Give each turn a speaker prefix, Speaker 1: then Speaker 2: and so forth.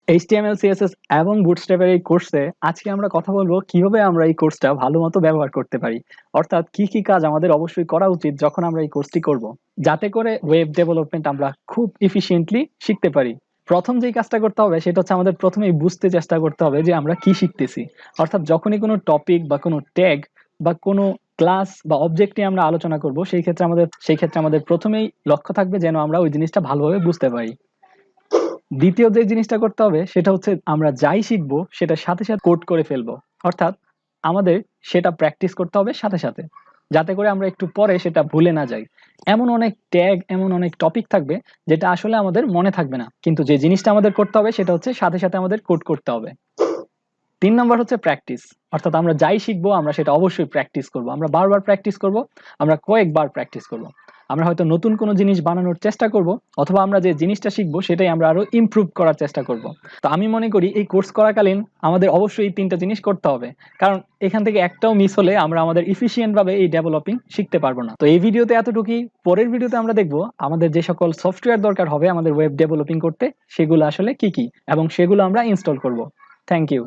Speaker 1: HTML, CSS এবং বুটস্ট্র্যাপের এই কোর্সে আজকে আমরা কথা বলবো কিভাবে আমরা এই কোর্সটা ভালো মতো ব্যবহার করতে পারি। অর্থাৎ কি কি কাজ আমাদের অবশ্যই করা উচিত যখন আমরা এই কোর্সটি করব, যাতে করে ওয়েব ডেভেলপমেন্ট আমরা খুব এফিশিয়েন্টলি শিখতে পারি। প্রথম যেই কাজটা করতে হবে সেটা হচ্ছে আমাদের প্রথমেই বুঝতে চেষ্টা করতে হবে যে আমরা কি শিখতেছি। অর্থাৎ যখনই কোনো টপিক বা কোনো ট্যাগ বা কোনো ক্লাস বা অবজেক্ট নিয়ে আমরা আলোচনা করব, সেই ক্ষেত্রে আমাদের প্রথমেই লক্ষ্য থাকবে যেন আমরা ওই জিনিসটা ভালোভাবে বুঝতে পারি। দ্বিতীয় যে জিনিসটা করতে হবে সেটা হচ্ছে আমরা যাই শিখবো সেটার সাথে সাথে কোড করে ফেলবো। অর্থাৎ আমাদের সেটা প্র্যাকটিস করতে হবে সাথে সাথে, যাতে করে আমরা একটু পরে সেটা ভুলে না যাই। এমন অনেক ট্যাগ, এমন অনেক টপিক থাকবে যেটা আসলে আমাদের মনে থাকবে না, কিন্তু যে জিনিসটা আমাদের করতে হবে সেটা হচ্ছে সাথে সাথে আমাদের কোড করতে হবে। ৩ নম্বর হচ্ছে প্র্যাকটিস। অর্থাৎ আমরা যাই শিখবো আমরা সেটা অবশ্যই প্র্যাকটিস করব, আমরা বারবার প্র্যাকটিস করব, আমরা কয়েকবার প্র্যাকটিস করব। আমরা হয়তো নতুন কোনো জিনিস বানানোর চেষ্টা করব, অথবা আমরা যে জিনিসটা শিখবো সেটাই আমরা আরো ইমপ্রুভ করার চেষ্টা করব। তো আমি মনে করি এই কোর্স করাকালীন আমাদের অবশ্যই এই ৩টা জিনিস করতে হবে, কারণ এখান থেকে একটাও মিস হলে আমরা আমাদের ইফিশিয়েন্ট ভাবে এই ডেভেলপিং শিখতে পারবো না। তো এই ভিডিওতে এতটুকুই। পরের ভিডিওতে আমরা দেখবো আমাদের যে সকল সফটওয়্যার দরকার হবে আমাদের ওয়েব ডেভেলপিং করতে, সেগুলো আসলে কি কি এবং সেগুলো আমরা ইনস্টল করব। Thank you.